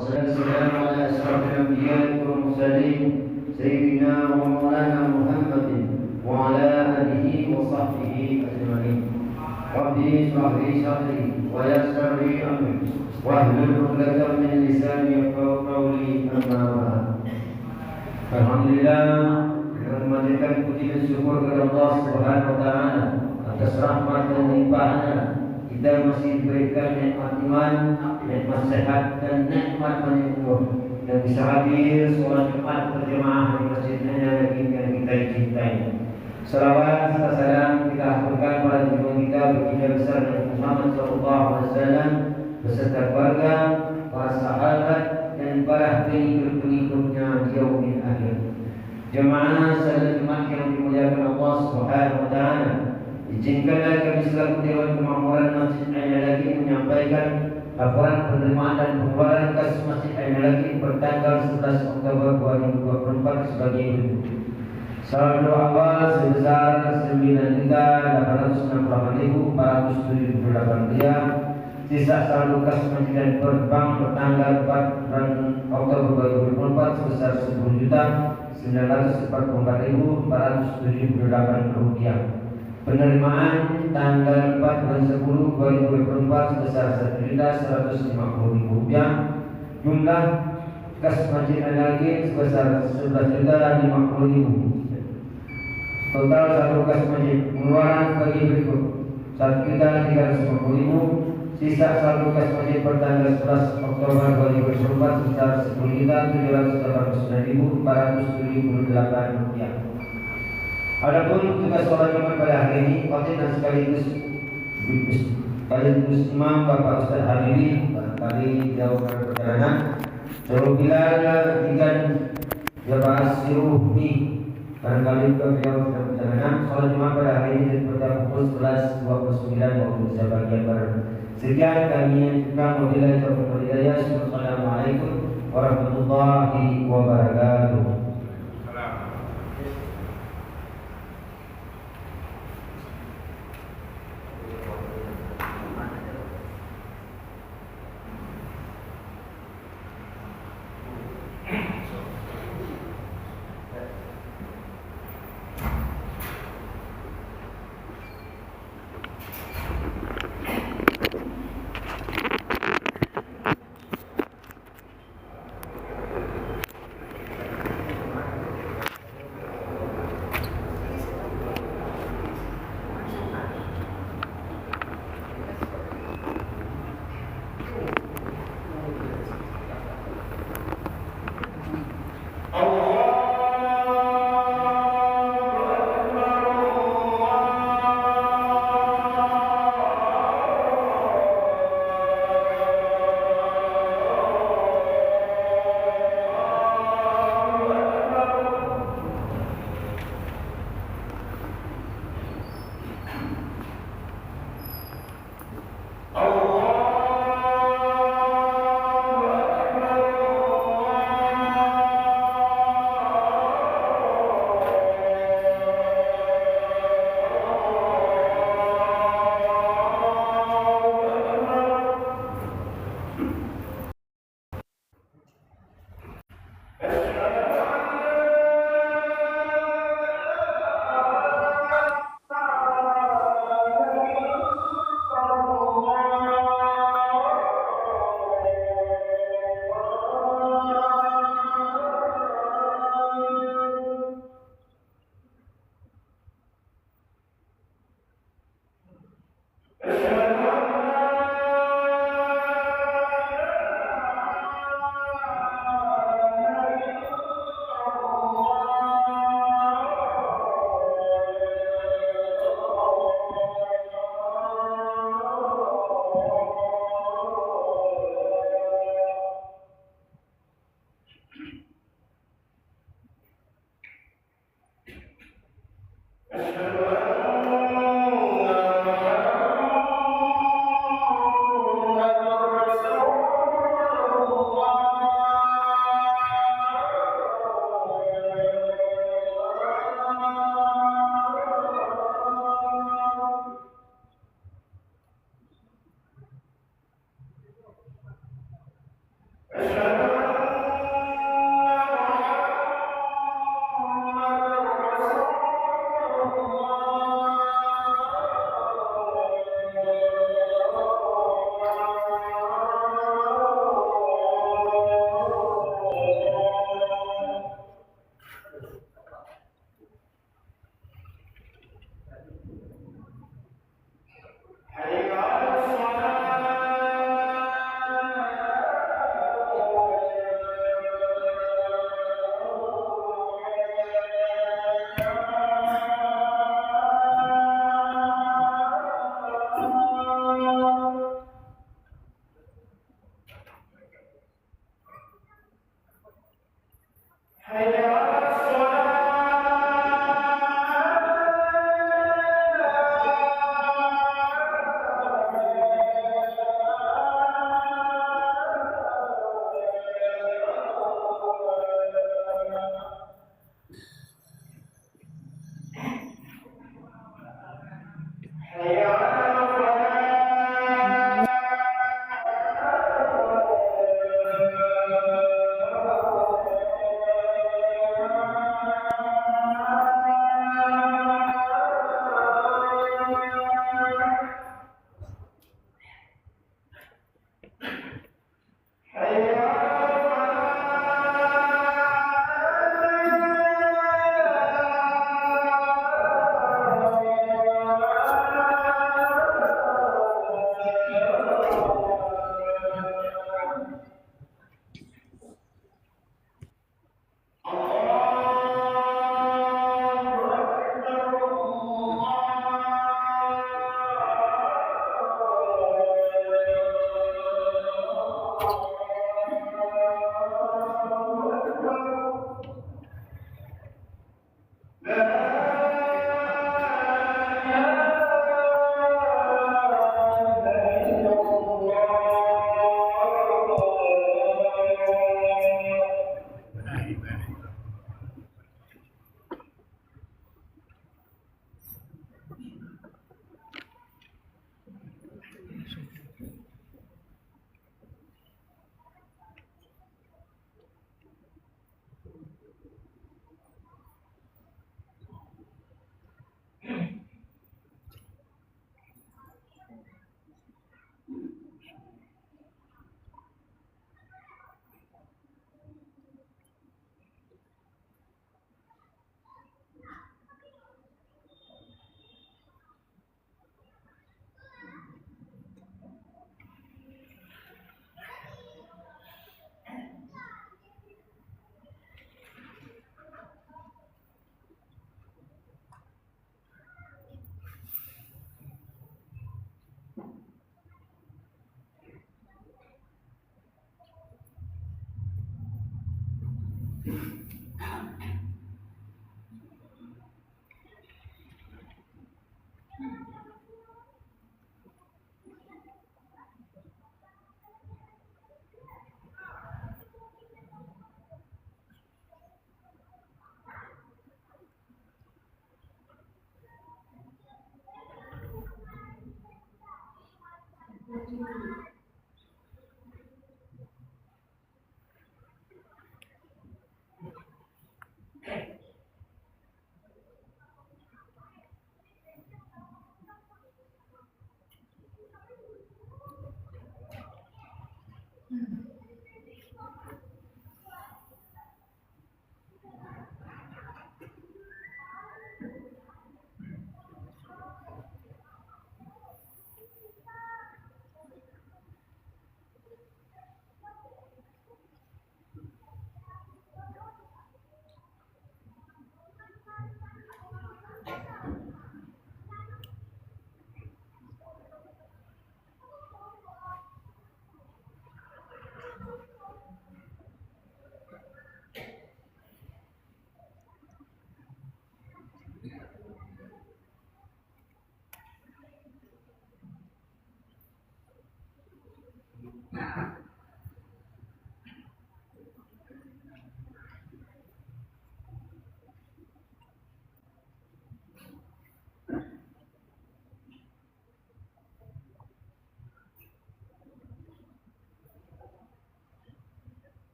والسلام على أشرف الأنبياء والمرسلين سيدنا ومولانا محمد وعلى آله وصحبه أجمعين. ربي اشرح لي صدري ويسر لي أمري واحلل عقدة من لساني يفقهوا قولي أما بعد. Alhamdulillah, kita memanjatkan puji dan syukur kepada Allah Subhanahu wa taala atas rahmat dan limpahannya. Kita masih diberikan nikmat iman, nikmat sehat dan nikmat menyembuh dan bisa hadir sholat Jumat berjamaah di masjid lagi yang kita cintai. Salawat serta salam kita aturkan pada junjungan kita baginda besar Nabi Muhammad SAW beserta keluarga, para sahabat dan para pengikut-pengikutnya di yaumil akhir. Jemaah salat Jumat yang dimuliakan Allah Subhanahu wa taala, izinkanlah kami selaku Dewan Kemakmuran Masjid Ainul menyampaikan laporan penerimaan dan pengeluaran kas Masjid Ainul bertanggal 11 Oktober 2024 sebagai berikut. Saldo awal sebesar 9.868.478 rupiah. Sisa saldo kas Masjid dan Bank bertanggal 4 Oktober 2024 sebesar 10.944.478 rupiah. Penerimaan tanggal 4 bulan 10 2024 sebesar 1.150.000 rupiah. Jumlah kas Masjid Ainul sebesar 11.050.000. Total saldo kas Masjid pengeluaran sebagai berikut: 1.350.000. Sisa saldo kas Masjid pertanggal 11 Oktober 2024 sebesar 10.789.478 rupiah. Adapun tugas sholat Jumat pada hari ini, khotib dan sekaligus imam Bapak Ustaz Habibie barangkali jauh dari perjalanan. Bilal ikan Jabal Siruhmi barangkali juga beliau sedang perjalanan. Sholat Jumat pada hari ini pada pukul 11.29 waktu Indonesia bagian barat. Sekian kami lanjutkan. Wabillahi taufiq wal hidayah. Assalamualaikum warahmatullahi wabarakatuh.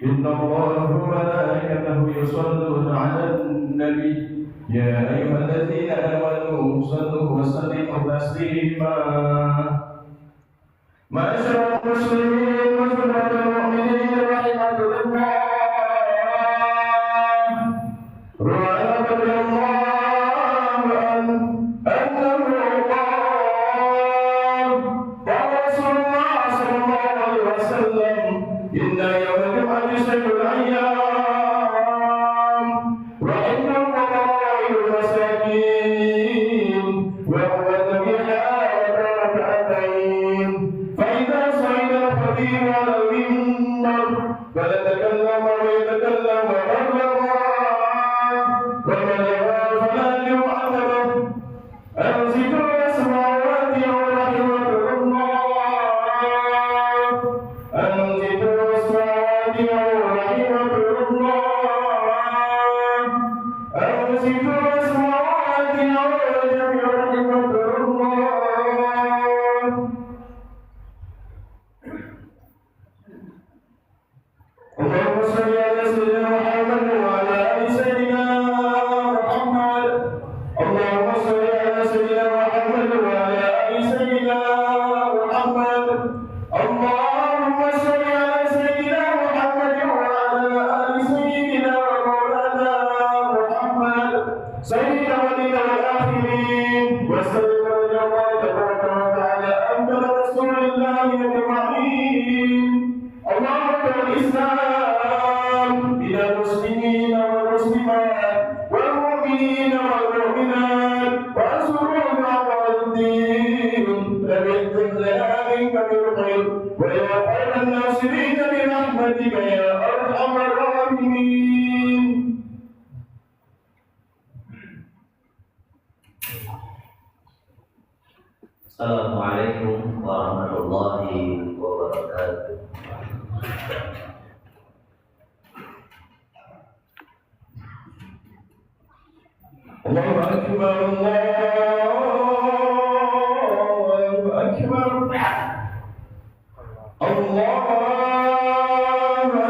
إن الله وملائكته يصلون على النبي يا أيها الذين آمنوا صلوا وسلموا تسليما. معاشر المسلمين وجملة المؤمنين رحمة الله، روى رضي الله عنه أنه قال قال رسول الله صلى الله عليه وسلم على المنبر فتتكلم ويتكلم وبلغا فلا يعتبر أنزل السماوات ورحمة الله أنزل السماوات ورحمة الله أنزل السماوات ورحمة الله اللهم صل على سيدنا محمد وعلى آل سيدنا محمد اللهم صل على سيدنا محمد وعلى آل سيدنا محمد اللهم صل على سيدنا محمد وعلى آل سيدنا مولانا محمد سيد ولي الآخرين وسيد رجل الله تبارك وتعالى أنت رسول الله أجمعين اللهم الإسلام إلى المسلمين والمسلمات والمؤمنين والمؤمنات وانصرهم على الدين فبالذل منك بالخير ويا خير الناصرين برحمتك يا أرحم الراحمين. Assalamualaikum warahmatullahi wabarakatuh. الله أكبر الله أكبر الله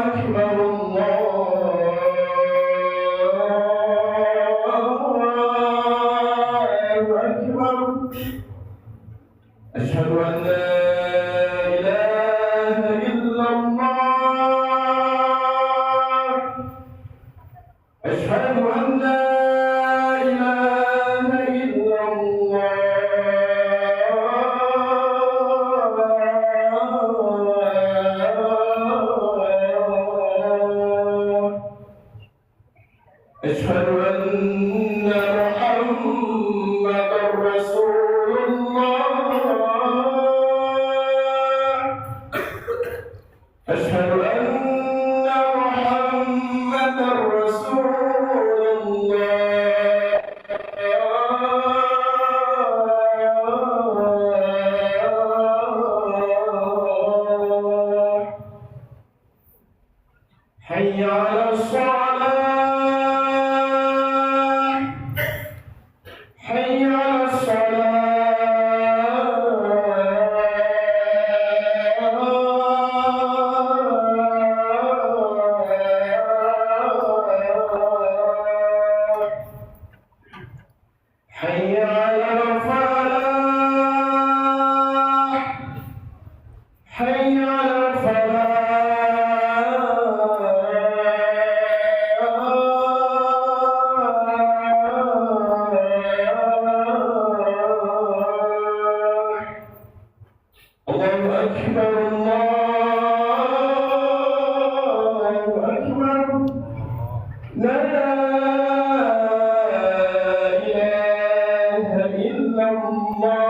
أكبر الله أكبر أشهد أن لا إله إلا الله أشهد أن لا إله إلا الله أشهد أن محمدا رسول الله أشهد أن محمدا رسول الله حي على الصلاة حي على الصلاة حي على الفلاح حي على الفلاح الله أكبر الله أكبر لا إله إلا الله.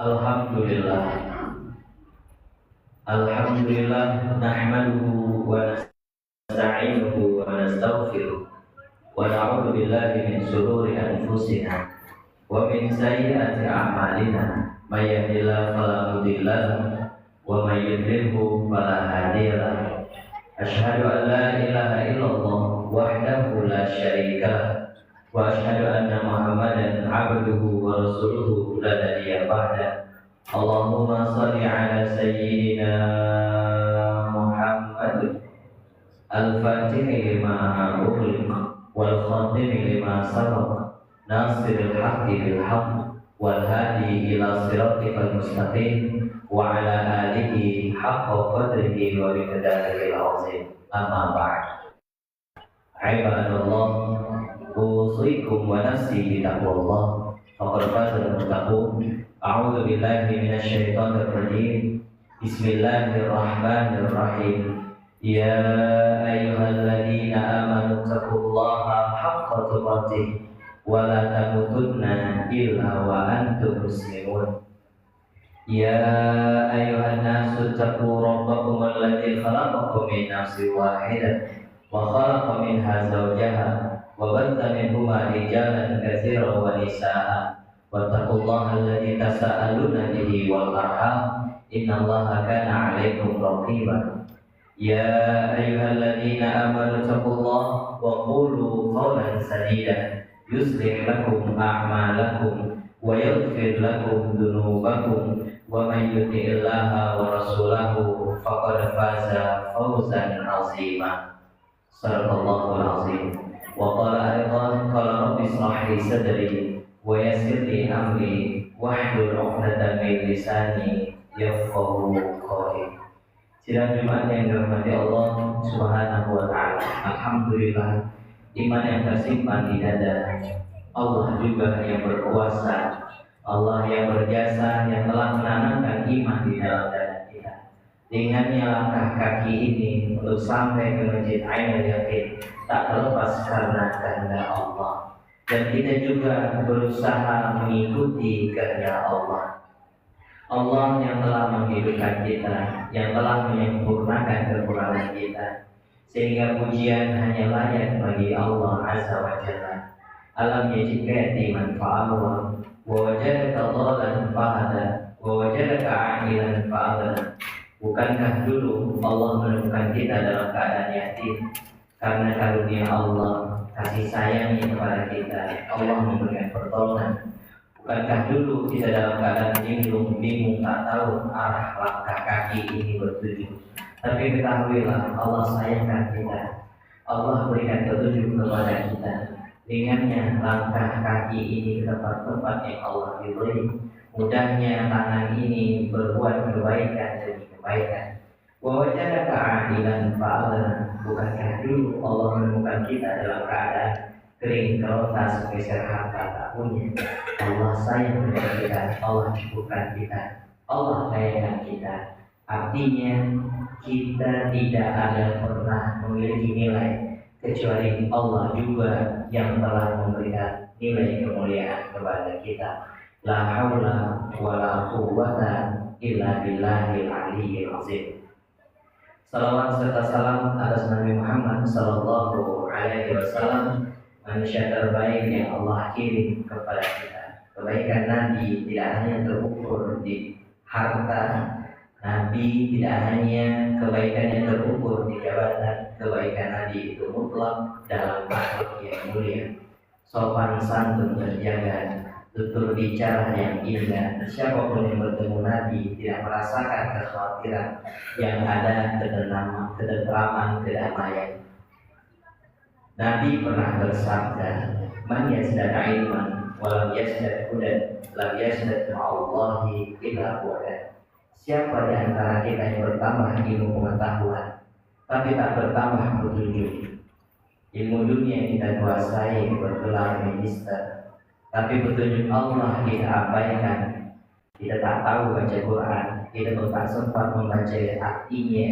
Alhamdulillah. Alhamdulillah nahmaduhu wa nasta'inuhu wa nastaghfiruh wa na'udzu billahi min shururi anfusina wa min sayyiati a'malina may yahdihillahu fala mudilla lahu wa may yudlilhu fala hadiya lahu. Asyhadu an la ilaha illallah wahdahu la syarika lahu wa asyhadu anna Muhammadan 'abduhu wa rasuluhu la nabiyya ba'da. Allahumma shalli ala sayyidina Muhammad al-Fatih lima ughliq wal khatim lima sabaq nasiril haqqi bil haqq wal hadi ila siratikal mustaqim wa ala alihi haqqa qadrihi wa miqdarihi al-azim. Amma ba'd. Ibadallah, usikum wa nafsi bi taqwallah. Faqad faza al-muttaqun. A'udzu billahi minasyaitonir rajim. Bismillahirrahmanirrahim. Ya ayyuhalladzina amanu taqullaha haqqa tuqatih wa la tamutunna illa wa antum muslimun. Ya ayyuhan nasu taqu rabbakum alladzi khalaqakum min nafsin wahidatin wa khalaqa minha zawjaha wa batha minhuma rijalan katsiran wa nisaa'a wattaqullaha alladzi tasaaluna bihi wal arham innallaha kana 'alaikum raqiba. Ya ayyuhalladzina amanu taqullaha wa qulu qawlan sadida yuslih lakum a'malakum wa yaghfir lakum dhunubakum wa may yuti'illaha wa rasulahu faqad faza fawzan 'azima. Shadaqallahul 'azim. Wa qala aidan qala rabbi ishrah li sadri wa yassir li amri wahlul 'uqdatam min lisani yafqahu qawli. Sidang Jumat yang dirahmati Allah Subhanahu wa taala. Alhamdulillah, iman yang tersimpan di dada. Allah juga yang berkuasa, Allah yang berjasa, yang telah menanamkan iman di dalam dada kita. Dengannya langkah kaki ini untuk sampai ke Masjid Ainul Yaqin tak terlepas karena kehendak Allah. Dan kita juga berusaha mengikuti kehendak Allah. Allah yang telah menghidupkan kita, yang telah menyempurnakan kekurangan kita, sehingga pujian hanya layak bagi Allah Azza wa Jalla. Alam yajidka yatiman fa'awa, wa wajadaka dhalan fahada, wa wajadaka 'a'ilan fa'adana. Bukankah dulu Allah menemukan kita dalam keadaan yatim? Karena karunia Allah, kasih sayangnya kepada kita, Allah memberikan pertolongan. Bukankah dulu kita dalam keadaan bingung tak tahu arah langkah kaki ini bertuju? Tapi ketahuilah Allah sayangkan kita, Allah berikan petunjuk kepada kita. Dengannya langkah kaki ini ke tempat-tempat yang Allah ridhoi. Mudahnya tangan ini berbuat kebaikan demi kebaikan. Wa wajadaka 'adilan fa'adana. Bukankah dulu Allah menemukan kita dalam keadaan kering kerontang sepeser harta tak punya? Allah sayang kepada kita, Allah cukupkan kita, Allah sayangkan kita. Artinya kita tidak ada pernah memiliki nilai kecuali Allah juga yang telah memberikan nilai kemuliaan kepada kita. La haula wa la quwwata illa billahil aliyyil azim. Salawat serta salam atas Nabi Muhammad sallallahu alaihi wasallam, manusia terbaik yang Allah kirim kepada kita. Kebaikan Nabi tidak hanya terukur di harta, Nabi tidak hanya kebaikannya terukur di jabatan. Kebaikan Nabi itu mutlak dalam akhlak yang mulia, sopan santun terjaga, tutur bicara yang indah. Siapapun yang bertemu Nabi tidak merasakan kekhawatiran, yang ada ketentraman, kedamaian. Nabi pernah bersabda, "Man yazdad ilman walam yazdad hudan, lam yazdad ma'allahi illa hudan." Siapa di antara kita yang bertambah ilmu pengetahuan tapi tak bertambah petunjuk? Ilmu dunia yang kita kuasai bergelar magister, tapi petunjuk Allah kita abaikan. Kita tak tahu baca Quran, kita tak sempat membaca artinya,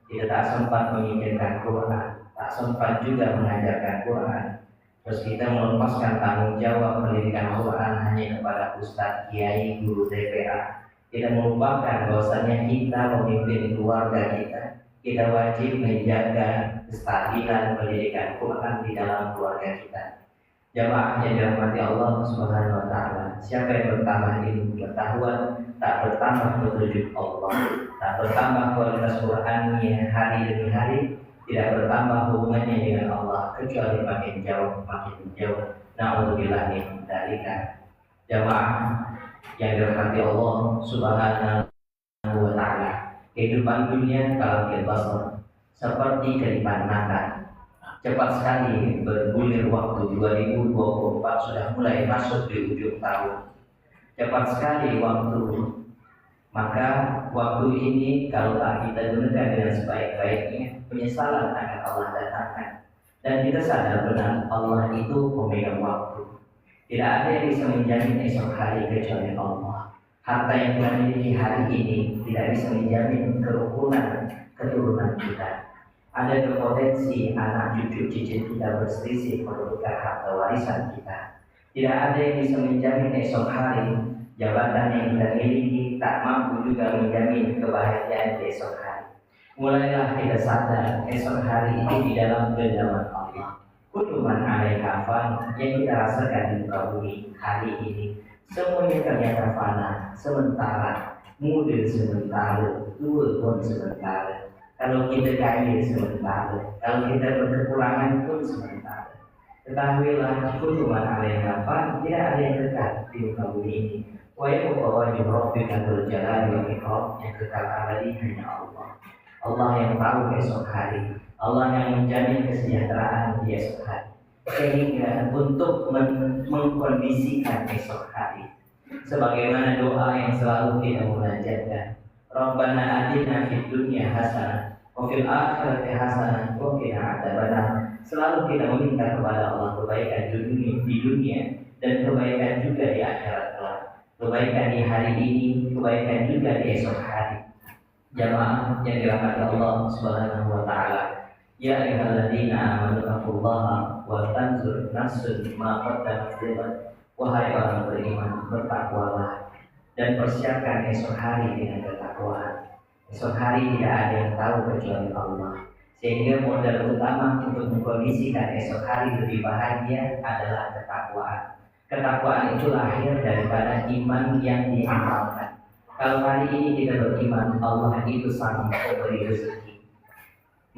kita tak sempat memikirkan Quran, tak sempat juga mengajarkan Quran. Terus kita melepaskan tanggung jawab pendidikan Quran hanya kepada ustadz, kiai, guru TPA. Kita melupakan bahwasanya kita memimpin keluarga kita. Kita wajib menjaga kestabilan pendidikan Quran di dalam keluarga kita. Jamaah yang dirahmati Allah Subhanahu wa taala, siapa yang bertambah ilmu pengetahuan, tak bertambah petunjuk Allah, tak bertambah kualitas Qurannya hari demi hari, tidak bertambah hubungannya dengan Allah, kecuali makin jauh. Na'udzubillah min dzalika. Jamaah yang dirahmati Allah Subhanahu wa taala, kehidupan dunia kalamil basar, seperti kedipan mata. Cepat sekali bergulir waktu. 2024 sudah mulai masuk di ujung tahun. Cepat sekali waktu. Maka waktu ini kalau tak kita gunakan dengan sebaik-baiknya, penyesalan akan Allah datangkan. Dan kita sadar benar Allah itu pemegang waktu. Tidak ada yang bisa menjamin esok hari kecuali Allah. Harta yang kita miliki hari ini tidak bisa menjamin kerukunan keturunan kita. Ada berpotensi anak cucu cicit kita berselisih merebutkan harta warisan kita. Tidak ada yang bisa menjamin esok hari jabatan yang kita miliki tak mampu juga menjamin kebahagiaan di esok hari. Mulailah kita sadar esok hari ini di dalam genggaman Allah. Kutuban alaiha fan yang kita rasakan di muka bumi hari ini semuanya ternyata fana, sementara, muda sementara, tua pun sementara. Kalau kita kaya sementara, kalau kita berkekurangan pun sementara. Ketahuilah kutuban alaiha fan tidak ada yang kekal di muka bumi ini. Wa yabqa wajhu rabbika dzul jalali wal ikram, yang kekal abadi hanya Allah. Allah yang tahu esok hari, Allah yang menjamin kesejahteraan di esok hari. Sehingga untuk mengkondisikan esok hari, sebagaimana doa yang selalu kita munajatkan, Rabbana atina fid dunya hasanah wa fil akhirati hasanah wa qina adzabannar. Selalu kita meminta kepada Allah kebaikan di dunia dan kebaikan juga di akhirat kelak. Kebaikan di hari ini, kebaikan juga di esok hari. Jamaah yang dirahmati Allah Subhanahu wa taala. Ya ayyuhalladzina amanu taqullaha wa tanzur nafsun ma qaddamat lighad. Wahai orang beriman, bertakwalah dan persiapkan esok hari dengan ketakwaan. Esok hari tidak ada yang tahu kecuali Allah. Sehingga modal utama untuk mengkondisikan esok hari lebih bahagia adalah ketakwaan. Ketakwaan itu lahir daripada iman yang diamalkan. Kalau hari ini kita beriman, Allah itu sang pemberi rezeki.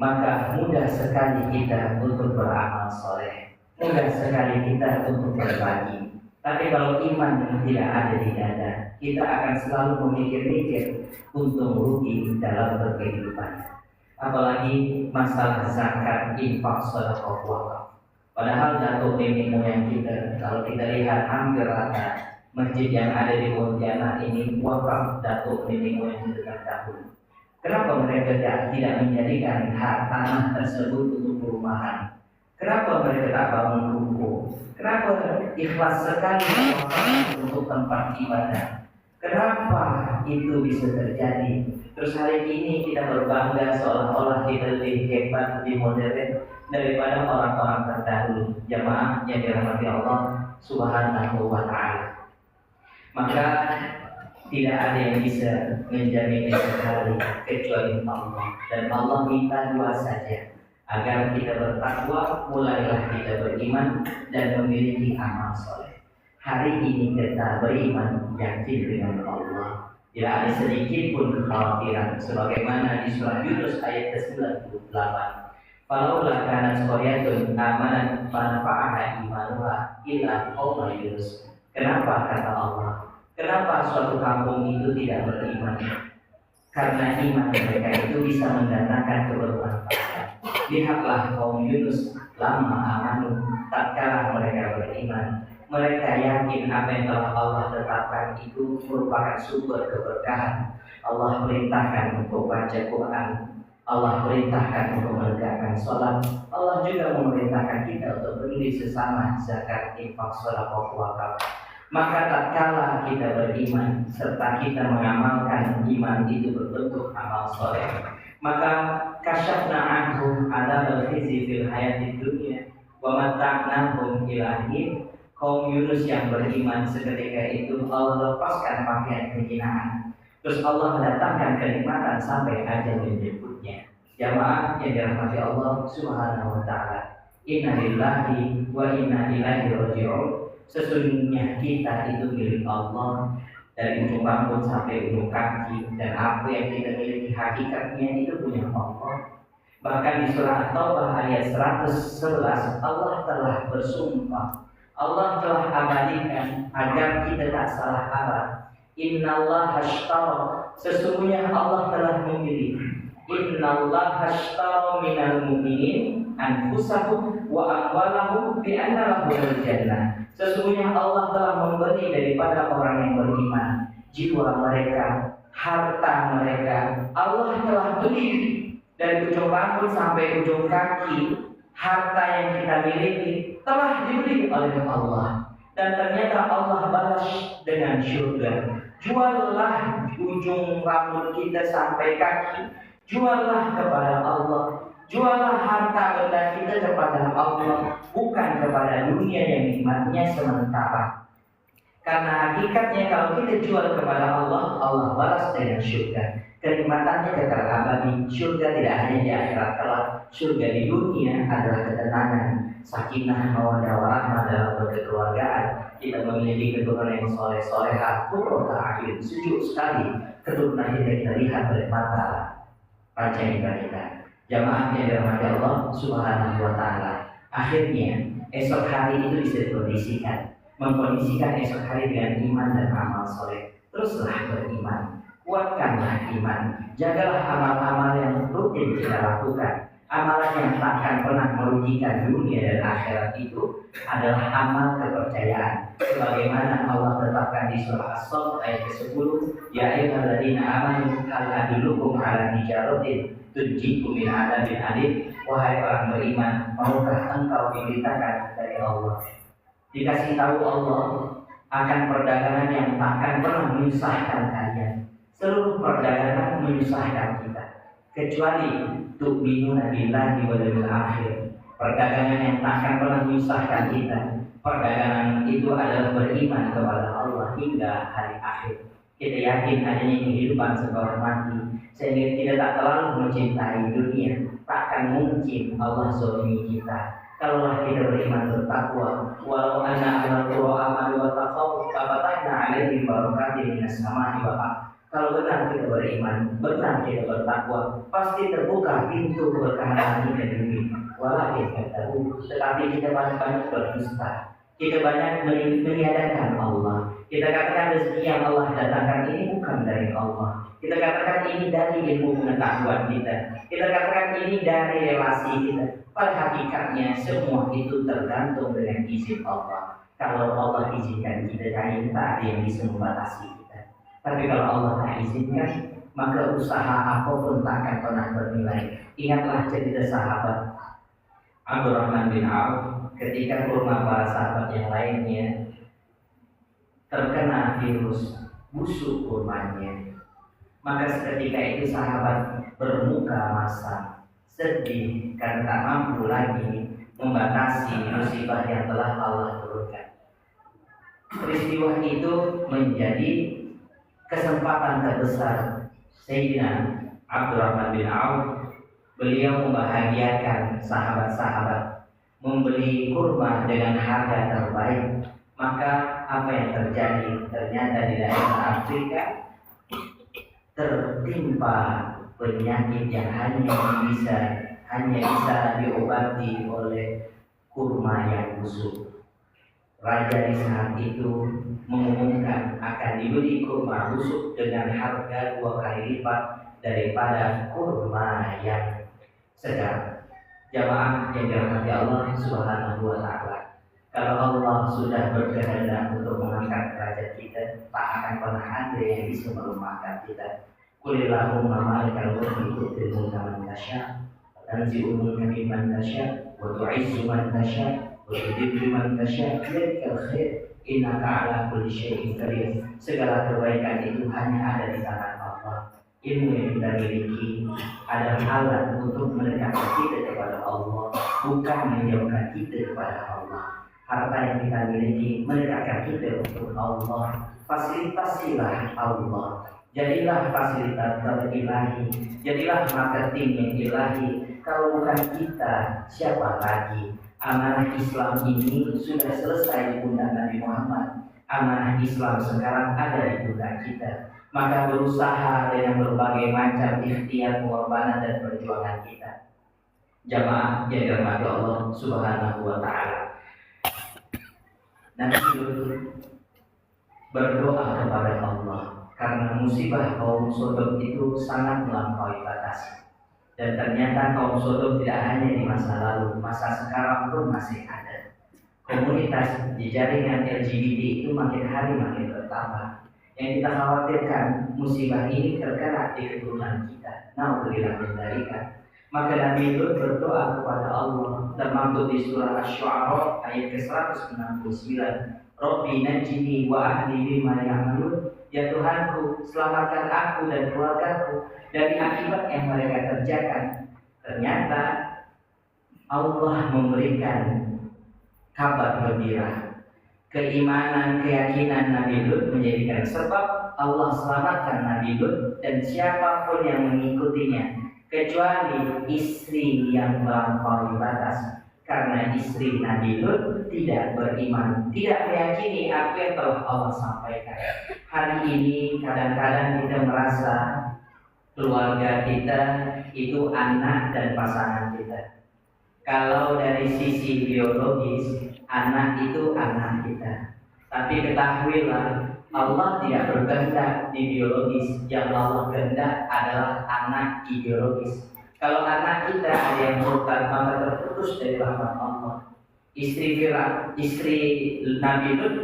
Maka mudah sekali kita untuk beramal soleh, mudah sekali kita untuk berbagi. Tapi kalau iman tidak ada di dada, kita akan selalu memikir-mikir untung rugi dalam berkehidupan. Apalagi masalah zakat, infak, sedekah, wakaf. Padahal datuk nenek moyang kita, kalau kita lihat hampir rata masjid yang ada di Pontianak ini wakaf datuk nenek moyang kita dahulu. Kenapa mereka tidak menjadikan hak tanah tersebut untuk perumahan? Kenapa mereka tak bangun ruko? Kenapa ikhlas sekali untuk tempat ibadah? Kenapa itu bisa terjadi? Terus hari ini kita berbangga seolah-olah kita lebih hebat, lebih modern daripada orang-orang terdahulu. Jamaah yang dirahmati Allah Subhanahu wa taala. Maka tidak ada yang bisa menjamin esok hari kecuali Allah. Dan Allah minta dua saja, agar kita bertakwa, mulailah kita beriman dan memiliki amal soleh. Hari ini kita beriman, yakin dengan Allah. Tidak ada sedikit pun kekhawatiran, sebagaimana di surah Yunus ayat ke-98. Falaulah kanat qaryatun amanat fanafa'aha imanuha illa qauma Yunus. Kenapa kata Allah? Kenapa suatu kampung itu tidak beriman? Karena iman mereka itu bisa mendatangkan kebermanfaatan. Lihatlah kaum Yunus lama amanu, tatkala mereka beriman. Mereka yakin apa yang telah Allah tetapkan itu merupakan sumber keberkahan. Allah perintahkan untuk baca Quran, Allah perintahkan untuk menegakkan sholat, Allah juga memerintahkan kita untuk peduli sesama, zakat, infak, sedekah, wakaf. Maka tatkala kita beriman serta kita mengamalkan iman itu berbentuk amal soleh, maka kasyafna anhum adzabal khizi fil hayatid dunya wa mata'nahum ila hin. Kaum Yunus yang beriman seketika itu Allah lepaskan pakaian kehinaan, terus Allah mendatangkan kenikmatan sampai ajal menjemputnya. Jamaah yang dirahmati Allah Subhanahu wa taala. Inna lillahi wa inna ilaihi raji'un. Sesungguhnya kita itu milik Allah, dari ujung rambut sampai ujung kaki, dan apa yang kita miliki hakikatnya itu punya Allah. Bahkan di surah At-Taubah ayat 111 Allah telah bersumpah, Allah telah abadikan agar kita tak salah arah. Innallaha ashtara, sesungguhnya Allah telah memilih. Innallaha ashtara minal mu'minin anfusahum wa amwalahum bi anna lahumul jannah. Sesungguhnya Allah telah memberi daripada orang yang beriman jiwa mereka, harta mereka. Allah telah beri dari ujung rambut sampai ujung kaki. Harta yang kita miliki telah diberi oleh Allah, dan ternyata Allah balas dengan surga. Juallah ujung rambut kita sampai kaki, juallah kepada Allah. Juallah harta benda kita kepada Allah, bukan kepada dunia yang nikmatnya sementara. Karena hakikatnya kalau kita jual kepada Allah, Allah balas dengan surga. Kenikmatannya kekal abadi. Surga tidak hanya di akhirat kelak, surga di dunia adalah ketenangan, sakinah, mawaddah warahmah dalam berkeluargaan. Kita memiliki keturunan yang soleh-solehah, qurrata a'yun, sejuk sekali. Keturunan kita lihat oleh mata panca kita. Jamaah yang dirahmati Allah Subhanahu wa taala. Akhirnya esok hari itu bisa dikondisikan. Mengkondisikan esok hari dengan iman dan amal soleh. Teruslah beriman, kuatkanlah iman, jagalah amal-amal yang rutin kita lakukan. Amalan yang takkan pernah merugikan dunia dan akhirat itu adalah amal kepercayaan. Sebagaimana Allah tetapkan di surah As-Saff ayat ke-10, ya ayyuhalladzina amanu hal adullukum ala tijaratin tunjikum min adzabin alim. Wahai orang beriman, maukah engkau diberitakan dari Allah? Dikasih tahu Allah akan perdagangan yang takkan pernah menyusahkan kalian. Seluruh perdagangan menyusahkan kita, kecuali tu'minuna billahi wal yawmil akhir. Perdagangan yang takkan pernah menyusahkan kita, perdagangan itu adalah beriman kepada Allah hingga hari akhir. Kita yakin adanya kehidupan setelah mati, sehingga kita tak terlalu mencintai dunia. Takkan mungkin Allah zalimi kita. Kalaulah kita beriman bertakwa, walau anna ahlal qura amanu wa taqaw fafatahna 'alaihim barakatin minas sama'i wal ardh. Kalau benar kita beriman, benar kita bertakwa, pasti terbuka pintu keberkahan langit dan bumi. Walakin katahu, tetapi kita banyak berdusta. Kita banyak meniadakan Allah. Kita katakan rezeki yang Allah datangkan ini bukan dari Allah. Kita katakan ini dari ilmu pengetahuan kita. Kita katakan ini dari relasi kita. Pada hakikatnya semua itu tergantung dengan izin Allah. Kalau Allah izinkan kita jadi, tak ada yang bisa membatasi kita. Tapi kalau Allah tak izinkan, maka usaha apapun tak akan pernah bernilai. Ingatlah cerita sahabat Abdurrahman bin Auf ketika kurma para sahabat yang lainnya terkena virus busuk kurmanya. Maka seketika itu sahabat bermuka masam, sedih karena tak mampu lagi membatasi musibah yang telah Allah turunkan. Peristiwa itu menjadi kesempatan terbesar Sayyidina Abdurrahman bin Auf. Beliau membahagiakan sahabat-sahabat, membeli kurma dengan harga terbaik. Maka apa yang terjadi? Ternyata di daerah Afrika tertimpa penyakit yang hanya bisa diobati oleh kurma yang busuk. Raja di saat itu mengumumkan akan dibeli kurma busuk dengan harga 2 kali lipat daripada kurma yang segar. Jamaah yang dirahmati Allah Subhanahu wa taala. Kalau Allah sudah berkehendak untuk mengangkat derajat kita, tak akan pernah ada yang bisa melemahkan kita. Qulillahumma malikal mulki tu'til mulka man tasya' wa tanzi'ul mulka mimman tasya' wa tu'izzu man tasya' wa tudhillu man tasya' biyadikal khair innaka 'ala kulli syai'in qadir. Segala kebaikan itu hanya ada di tangan Allah. Ilmu yang kita miliki adalah alat untuk mendekatkan kita kepada Allah, bukan menjauhkan kita kepada Allah. Harta yang kita miliki mendekatkan kita untuk Allah. Fasilitasilah Allah. Jadilah fasilitator ilahi. Jadilah marketing yang ilahi. Kalau bukan kita, siapa lagi? Amanah Islam ini sudah selesai di pundak Nabi Muhammad. Amanah Islam sekarang ada di pundak kita. Maka berusaha dengan berbagai macam ikhtiar, pengorbanan dan perjuangan kita. Jamaah yang dirahmati Allah Subhanahu wa taala. Dan berdoa kepada Allah karena musibah kaum Sodom itu sangat melampaui batas. Dan ternyata kaum Sodom tidak hanya di masa lalu, masa sekarang pun masih ada. Komunitas di jaringan LGBT itu makin hari makin bertambah. Yang kita khawatirkan musibah ini terkena di keturunan kita. Na'udzubillah min dzalika. Maka Nabi Lut berdoa kepada Allah, termaktub di surah Asy-Syu'ara ayat ke-169. Rabbi najini wa ahli bima ya'malun Ya Tuhanku, selamatkan aku dan keluargaku dari akibat yang mereka kerjakan. Ternyata Allah memberikan kabar gembira. Keimanan, keyakinan Nabi Lut menjadikan sebab Allah selamatkan Nabi Lut dan siapapun yang mengikutinya, kecuali istri yang melampaui batas. Karena istri Nabi Lut tidak beriman, tidak meyakini apa yang telah Allah sampaikan. Hari ini kadang-kadang kita merasa keluarga kita itu anak dan pasangan kita. Kalau dari sisi biologis, anak itu anak kita. Tapi ketahuilah, Allah tidak berkehendak di biologis. Yang Allah kehendak adalah anak ideologis. Kalau anak kita ada yang murtad, maka terputus dari rahmat Allah. Istri Nabi Lut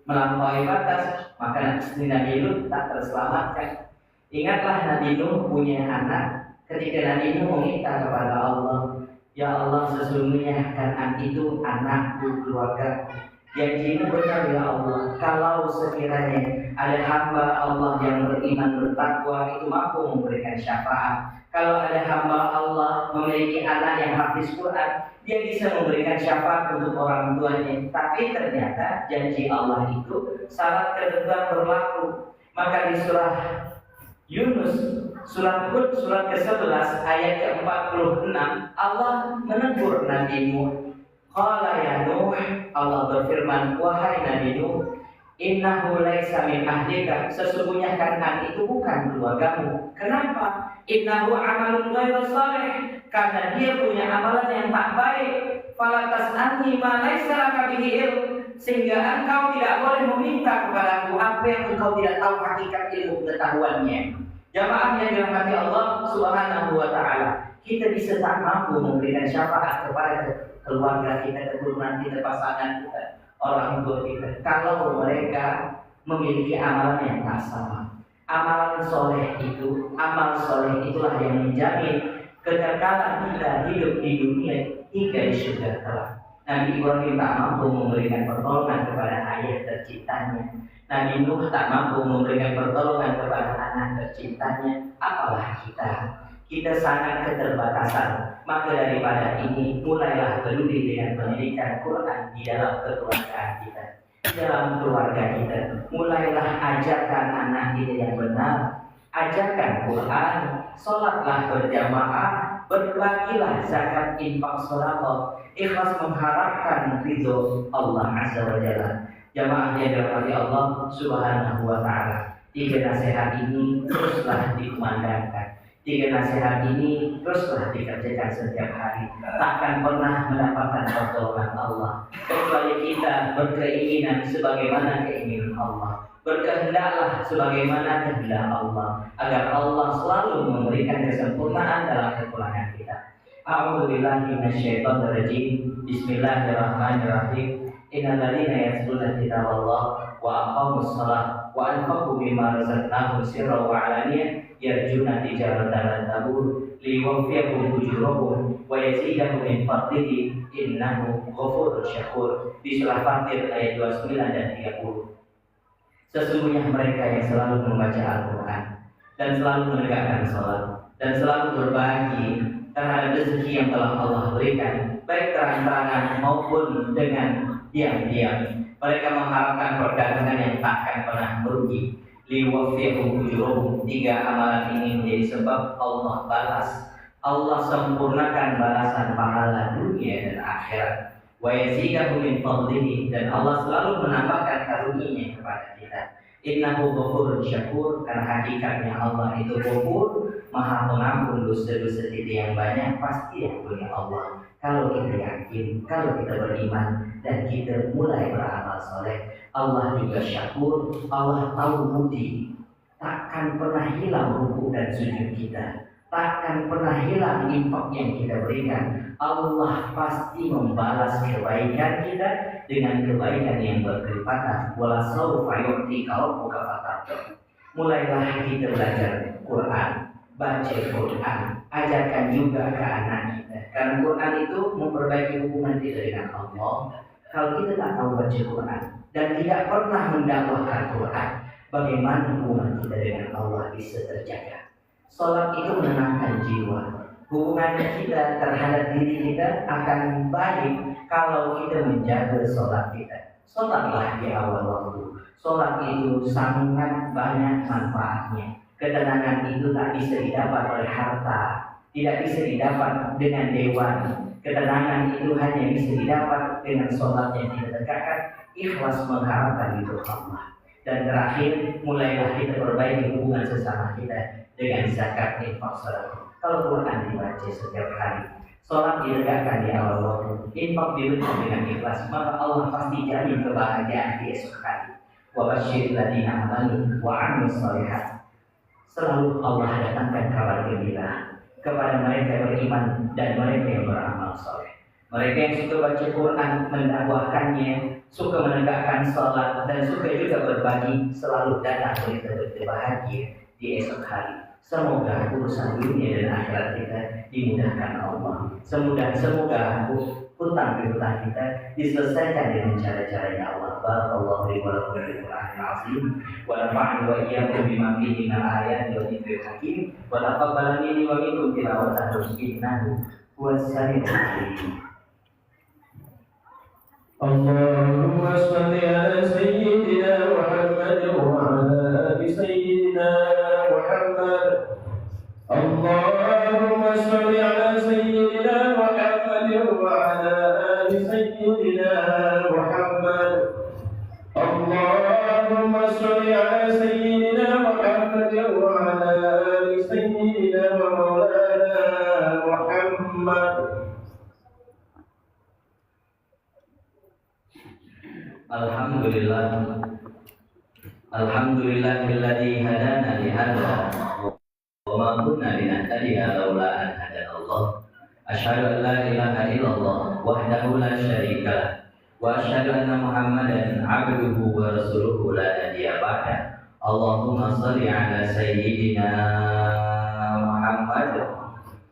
melampaui batas, maka istri Nabi Lut tak terselamatkan. Ingatlah Nabi Nuh punya anak. Ketika Nabi Nuh meminta kepada Allah, ya Allah, sesungguhnya Kan'an itu anakku, keluarga. Janjimu benar ya Allah. Kalau sekiranya ada hamba Allah yang beriman bertakwa, itu mampu memberikan syafaat. Kalau ada hamba Allah memiliki anak yang hafiz Quran, dia bisa memberikan syafaat untuk orang tuanya. Tapi ternyata janji Allah itu syarat ketentuan berlaku. Maka di surah Yunus, surat Hud, surat ke-11 ayat ke-46, Allah menegur Nabi Nuh. Qala ya Nuh, Allah berfirman, wahai Nabi Nuh, innahu laisa min ahlika, sesungguhnya Kan'an itu bukan keluargamu. Kenapa? Innahu amalun ghairu shalih, karena dia punya amalan yang tak baik. Fala tas'alni ma laisa laka bihi ilm, sehingga engkau tidak boleh meminta kepadaku apa yang engkau tidak tahu hakikat ilmu pengetahuannya. Jamaah yang dirahmati Allah Subhanahu wa taala, kita bisa tak mampu memberikan syafaat kepada keluarga kita, keturunan kita, pasangan kita, orang tua kita, kalau mereka memiliki amalan yang tak sama. Amalan soleh itu, amal soleh itulah yang menjamin kekekalan kita hidup di dunia hingga di surga kelak. Nabi Ibrahim tak mampu memberikan pertolongan kepada ayah tercintanya. Nabi Nuh tak mampu memberikan pertolongan kepada anak tercintanya. Apalah kita? Kita sangat keterbatasan. Maka daripada ini, mulailah peduli dengan pendidikan Quran di dalam kekeluargaan kita, di dalam keluarga kita. Mulailah ajarkan anak kita yang benar, ajarkan Quran, sholatlah berjamaah, berbagilah zakat, infak, sedekah, ikhlas mengharapkan ridho Allah Azza wa Jalla. Jamaah yang dirahmati Allah Subhanahu wa taala, 3 nasihat ini teruslah dikumandangkan. 3 nasihat ini teruslah dikerjakan setiap hari. Takkan pernah mendapatkan pertolongan Allah kecuali kita berkeinginan sebagaimana keinginan Allah, berkehendaklah sebagaimana kehendak Allah, agar Allah selalu memberikan kesempurnaan dalam kekurangan kita. A'udzubillahi minasyaitonir rajim. Bismillahirrahmanirrahim. Innal ladzina yatluna kitaballah wa aqamus shalah wa anfaqu mimma razaqnahum sirran wa 'alaniyah yarjuna tijaratan lan tabur liwafiyahum ujurahum wa yazidahum min fadlihi innahu ghafurur syakur. Di surah Fatir ayat 29 dan 30. Sesungguhnya mereka yang selalu membaca Al-Quran dan selalu menegakkan sholat dan selalu berbagi terhadap rezeki yang telah Allah berikan, baik terang-terangan maupun dengan diam-diam. Mereka mengharapkan perdagangan yang takkan pernah merugi. Liwafiyahum ujurahum. 3 amalan ini menjadi sebab Allah balas, Allah sempurnakan balasan pahala dunia dan akhirat. Wa yazidahum min fadlihi, dan Allah selalu menambahkan karunia-Nya kepada kita. Innahu ghafurun syakur, karena hakikatnya Allah itu Ghafur, Maha Pengampun dosa-dosa kita yang banyak. Pasti yang punya Allah. Kalau kita yakin, kalau kita beriman dan kita mulai beramal soleh, Allah juga syakur. Allah tahu budi, takkan pernah hilang ruku dan sujud kita, takkan pernah hilang infak yang kita berikan. Allah pasti membalas kebaikan kita dengan kebaikan yang berkelipatan. Wala sawfa yu'tika rabbuka fatarda. Mulailah kita belajar Quran, baca Quran, ajarkan juga ke anak kita. Karena Quran itu memperbaiki hubungan kita dengan Allah. Kalau kita tak tahu baca Quran dan tidak pernah mendakwahkan Quran, bagaimana hubungan kita dengan Allah bisa terjaga. Sholat itu menenangkan jiwa. Hubungan kita terhadap diri kita akan baik kalau kita menjaga sholat kita. Sholatlah di awal waktu. Sholat itu sangat banyak manfaatnya. Ketenangan itu tak bisa didapat oleh harta, tidak bisa didapat dengan dewan. Ketenangan itu hanya bisa didapat dengan sholat yang kita tegakkan, ikhlas mengharapkan itu Allah. Dan terakhir, mulailah kita perbaiki hubungan sesama kita dengan zakat, infak, sedekah. Kalau Quran dibaca setiap hari, sholat ditegakkan di awal waktu, infak diberikan dengan ikhlas, maka Allah pasti jamin kebahagiaan di esok hari. Wa basyiril ladzina amanu wa 'amilus shalihat. Selalu Allah datangkan kabar gembira kepada mereka yang beriman dan mereka yang beramal soleh. Mereka yang suka baca Quran, mendakwahkannya, suka menegakkan sholat, dan suka juga berbagi, selalu datang berita-berita bahagia di esok hari. Semoga urusan dunia dan akhirat kita dimudahkan Allah. Semoga hutang piutang kita diselesaikan dengan cara-caranya Allah. Barakallahu li wa lakum bil Qur'anil azim wa nafa'ani wa iyyakum bima fihi minal ayati wa dzikril hakim wa taqabbal minni wa minkum tilawatahu innahu huwas samiul alim. اللهم صل على سيدنا محمد وعلى آل سيدنا محمد. اللهم صل على سيدنا محمد وعلى آل سيدنا محمد. اللهم صل على سيدنا محمد وعلى آل سيدنا ومولانا محمد. Alhamdulillahilladzi hadana li hadza wa ma kunna linahtadiya laula an hadana Allah. Asyhadu an la ilaha illallah wahdahu la syarika lah wa asyhadu anna Muhammadan 'abduhu wa rasuluhu la nabiyya ba'da. Allahumma shalli ala sayyidina Muhammad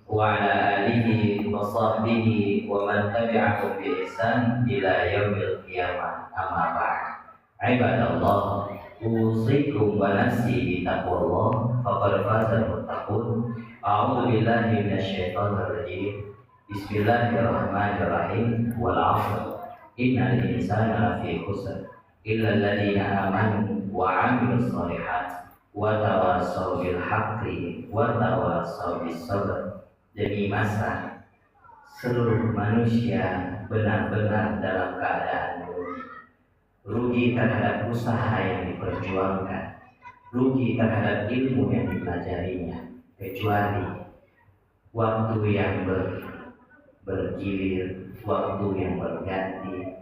wa ala alihi wa sahbihi wa man tabi'ahum bi ihsan ila yaumil qiyamah. Amma ba'd. Ibadallah, usikum wa nafsi bitaqwallah faqad fazal muttaqun. A'udzu billahi minasyaitonir rajim. Bismillahirrahmanirrahim. Wal 'ashr. Innal insana lafi khusr illa alladziina amanu wa 'amilus shalihat wa tawassaw bil haqqi wa tawassaw bis sabr. Demi masa seluruh manusia benar-benar dalam keadaan rugi terhadap usaha yang diperjuangkan, rugi terhadap ilmu yang dipelajarinya, kecuali waktu yang bergilir, waktu yang berganti.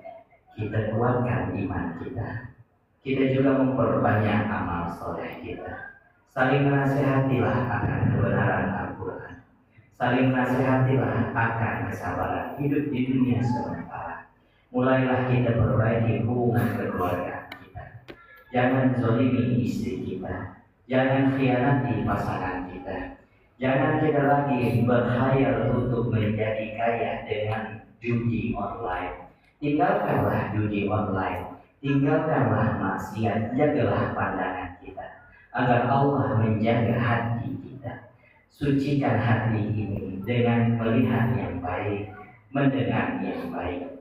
Kita kuatkan iman kita, kita juga memperbanyak amal soleh kita. Saling menasihatilah akan kebenaran Al-Quran, saling menasihatilah akan kesabaran hidup di dunia sementara. Mulailah kita perbaiki hubungan keluarga kita. Jangan zolimi istri kita, jangan khianati pasangan kita. Jangan kita lagi berkhayal untuk menjadi kaya dengan judi online. Tinggalkanlah judi online, tinggalkanlah maksiat, jagalah pandangan kita agar Allah menjaga hati kita. Sucikan hati ini dengan melihat yang baik, mendengar yang baik.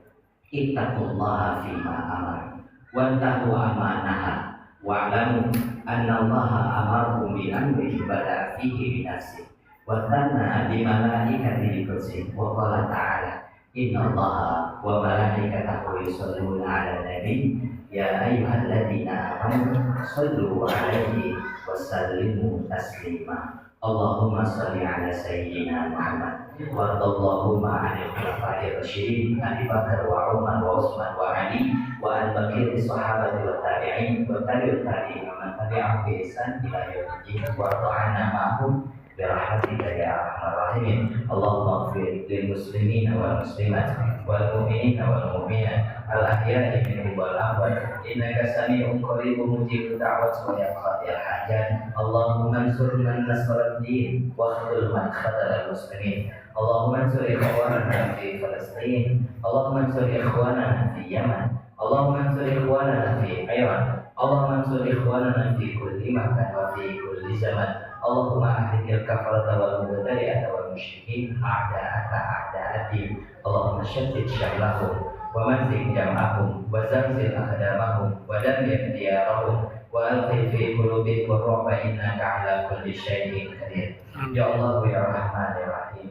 Ittaqullaha fima amar wantahu amanaha wa'lamu annallaha amarakum bi amrin bada fihi binafsi wa tanna bi malaikatihi kursi wa qala ta'ala innallaha wa malaikatahu yusholluna 'alan nabi ya ayyuhalladzina amanu shallu 'alaihi wa sallimu taslima. Allahumma shalli ala sayyidina Muhammad wa Allahumma 'alal khulafa'ir rasyidin Abi Bakar wa Umar wa Utsman wa Ali wa al-baqiyati sahabati wa tabi'in wa tabi'ut tabi'in wa man tabi'ahum bi ihsan ila yaumil din wa ta'ana ma'hum bi rahmatika ya arhamar rahimin. Allahumma ighfir lil muslimina wal muslimat wal mu'minina wal mu'minat al ahya'i minhum wal amwat innaka sami'un qaribun mujibud da'wat wa ya qadiyal hajat. Allahumma ansur man nasara ad-din wa khudhul man khadhala al-muslimin. Allahumma ansur ikhwanana fi Palestin. Allahumma ansur ikhwanana fi Yaman. Allahumma ansur ikhwanana fi Iran. Allahumma ansur ikhwanana fi kulli makan wa fi kulli zaman. Allahumma ahlikil kafarata wal mubtadi'ata wal musyrikin a'da'aka a'da'atin. Allahumma syaddid syamlahum wa manzil jam'ahum wa zalzil aqdamahum wa dammir diyarahum wa alqi fi qulubihim ar-ru'ba innaka 'ala kulli syai'in qadir. Ya Allah ya Rahman ya Rahim.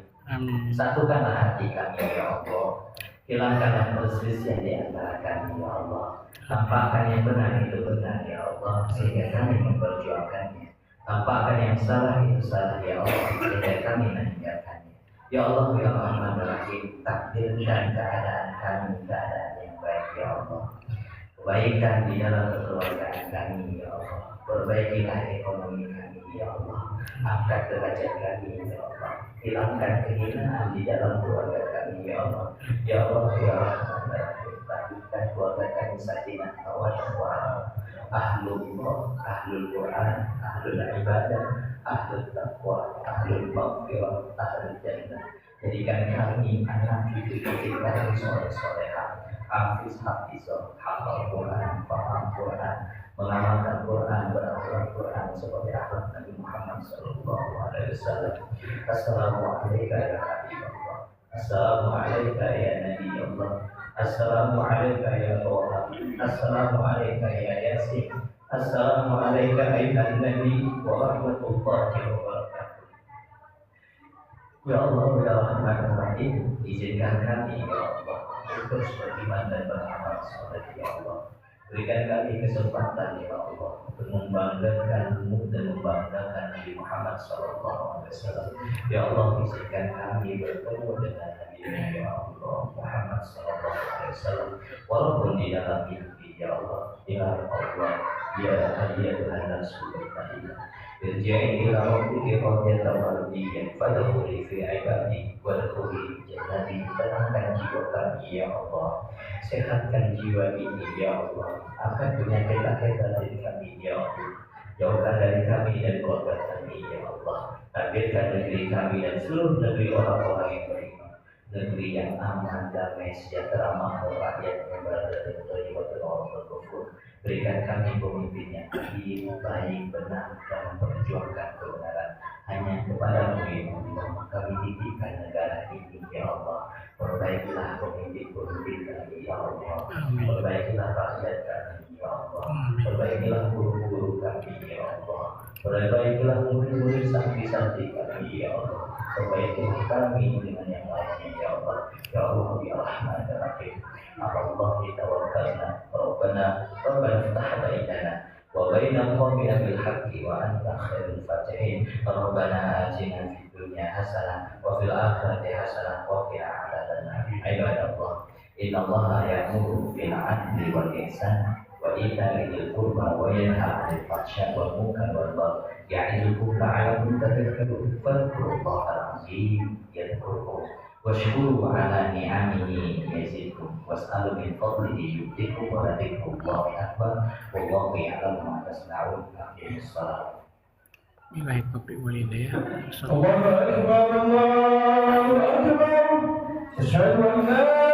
Satukanlah hati kami ya Allah. Hilangkanlah perselisihan di antara kami ya Allah. Tampakkan yang benar itu benar ya Allah, sehingga kami memperjuangkannya. Tampakkan yang salah itu salah ya Allah, sehingga kami meninggalkannya. Ya Allah ya Rahman ya Rahim, takdirkan keadaan kami keadaan yang baik ya Allah. Kebaikan di dalam kekeluargaan kami ya Allah. Perbaikilah ekonomi kami ya Allah. Angkat derajat kami ya Allah. Hilangkan kehinaan di dalam keluarga kami ya Allah. Ya Allah ya Rahman ya Rahim, takdirkan keluarga kami sakinah mawaddah warahmah. Ahlullah, ahlul Quran, ahlul ibadah, ahlul taqwa, ahlul maghfirah, ahlul jannah. Jadikan kami anak cucu kita yang soleh-solehah, hafiz hafizah, hafal Quran, paham Quran, mengamalkan Quran, berakhlak Quran seperti akhlak Nabi Muhammad sallallahu alaihi wasallam. Assalamualaikum ya Habibullah. Assalamualaikum ya Nabi Allah. Assalamualaikum ya Tuhan. Assalamualaikum ya Yasin. Assalamualaikum ayuhan Nabi wa rahmatullahi wa barakatuh. Ya Allah ya Rahman ya Rahim, izinkan kami ya Allah terus beriman dan beramal saleh ya Allah. Berikan kami kesempatan ya Allah untuk membanggakanmu dan membanggakan Nabi Muhammad SAW. Ya Allah, izinkan kami bertemu dengan Nabi ya Allah Muhammad SAW. Walaupun di dalam mimpi ya Allah, ya Allah, ya ayyuhan nasu ta'ala. Irja'i ila rabbika radiyatan mardiyyan fadkhuli fi ibadi wadkhuli jannati. Tenangkan jiwa kami ya Allah, sehatkan jiwa ini ya Allah, angkat penyakit-penyakit dari kami ya Allah, jauhkan dari kami dan keluarga kami ya Allah. Takdirkan negeri kami dan seluruh negeri orang-orang yang beriman, negeri yang aman, damai, sejahtera, makmur, rakyat yang berada dan terlibat orang berkufur. Berikan kami pemimpin yang adil, baik, benar, dan memperjuangkan kebenaran hanya kepadamu ya Allah. Kami titipkan negara ini ya Allah. Perbaikilah pemimpin-pemimpin kami ya Allah. Perbaikilah rakyat kami ya Allah. Perbaikilah guru-guru kami ya Allah. Perbaikilah murid-murid santri-santri kami ya Allah. Perbaikilah kami dengan yang lainnya ya Allah. Ya Allah ya Rahman ya Rahim. Allah tawakkalna Rabbana iftah bainana wa baina qaumina bil haqqi wa anta khairul fatihin. Rabbana atina fid dunya hasanah wa fil akhirati hasanah wa qina adzabannar. Ibadallah, innallaha ya'muru bil 'adli wal ihsan wa ita'i dzil qurba wa yanha 'anil fahsya'i wal munkari wal baghi ya'izukum la'allakum tadhakkarun. Fadhkurullahal 'azim yadhkurkum washkuru ala ni'amihi yazidkum was'alu min fadlihi yu'tikum wa dzikrullahi akbar wallahu ya'lamu ma tasna'un. Aqimus shalah. Billahi taufiq wal hidayah. Allahu akbar, Allahu akbar. Asyhadu an la